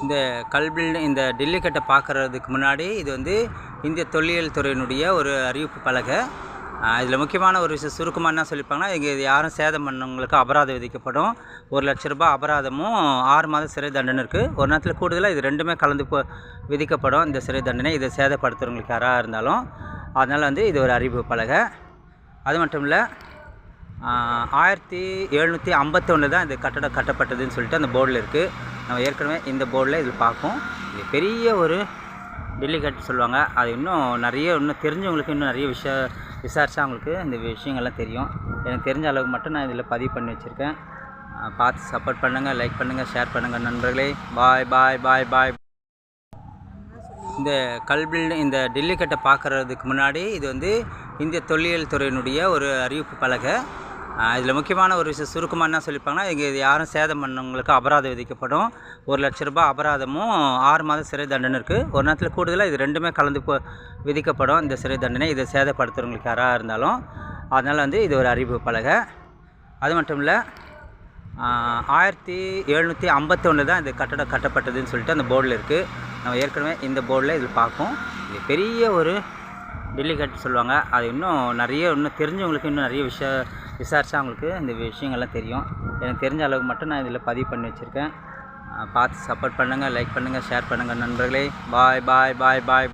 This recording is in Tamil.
இந்த இந்த டெல்லிக்கட்டை பார்க்குறதுக்கு முன்னாடி இது வந்து இந்திய தொல்லியல் துறையினுடைய ஒரு அறிவிப்பு பலகை. இதில் முக்கியமான ஒரு விஷயம் சுருக்கமாக என்ன சொல்லியிருப்பாங்கன்னா, இங்கே யாரும் சேதம் பண்ணவங்களுக்கு அபராதம் விதிக்கப்படும். ₹1,00,000 அபராதமும் 6 மாத சிறை தண்டனை இருக்குது. ஒரு நேரத்தில் கூடுதலாக இது ரெண்டுமே கலந்து விதிக்கப்படும். இந்த சிறை தண்டனை இதை சேதப்படுத்துகிறவங்களுக்கு யாராக இருந்தாலும். அதனால் வந்து இது ஒரு அறிவிப்பு பலகை. அது மட்டும் இல்லை, 1751 தான் இந்த கட்டடம் கட்டப்பட்டதுன்னு சொல்லிட்டு அந்த போர்டில் இருக்குது. நம்ம ஏற்கனவே இந்த போர்டில் இதில் பார்ப்போம். இது பெரிய ஒரு டெல்லிக்கட்டு சொல்லுவாங்க. அது இன்னும் தெரிஞ்சவங்களுக்கு இன்னும் நிறைய விசாரித்தா அவங்களுக்கு இந்த விஷயங்கள்லாம் தெரியும். எனக்கு தெரிஞ்ச அளவுக்கு மட்டும் நான் இதில் பதிவு பண்ணி வச்சுருக்கேன். பார்த்து சப்போர்ட் பண்ணுங்கள், லைக் பண்ணுங்கள், ஷேர் பண்ணுங்கள் நண்பர்களே. பாய் பாய் பாய் பாய். இந்த டெல்லிக்கட்டை பார்க்குறதுக்கு முன்னாடி இது வந்து இந்திய தொல்லியல் துறையினுடைய ஒரு அறிவிப்பு பலகை. இதில் முக்கியமான ஒரு விஷயம் சுருக்கமாக என்ன சொல்லியிருப்பாங்கன்னா, இங்கே யாரும் சேதம் பண்ணவங்களுக்கு அபராதம் விதிக்கப்படும். ₹1,00,000 அபராதமும் 6 மாத சிறை தண்டனை இருக்குது. ஒரு நேரத்தில் கூடுதலாக இது ரெண்டுமே கலந்து விதிக்கப்படும். இந்த சிறை தண்டனை இதை சேதப்படுத்துகிறவங்களுக்கு யாராக இருந்தாலும். அதனால் வந்து இது ஒரு அறிவிப்பு பலகை. அது மட்டும் இல்லை, 1751 தான் இந்த கட்டடம் கட்டப்பட்டதுன்னு சொல்லிட்டு அந்த போர்டில் இருக்குது. நம்ம ஏற்கனவே இந்த போர்டில் இதில் பார்ப்போம். இது பெரிய ஒரு டெல்லிக்கட்டு சொல்லுவாங்க. அது இன்னும் தெரிஞ்சவங்களுக்கு இன்னும் நிறைய விசாரித்தா அவங்களுக்கு இந்த விஷயங்கள்லாம் தெரியும். எனக்கு தெரிஞ்ச அளவுக்கு மட்டும் நான் இதில் பதிவு பண்ணி வச்சுருக்கேன். பார்த்து சப்போர்ட் பண்ணுங்கள், லைக் பண்ணுங்கள், ஷேர் பண்ணுங்கள் நண்பர்களே. பாய் பாய் பாய் பாய்.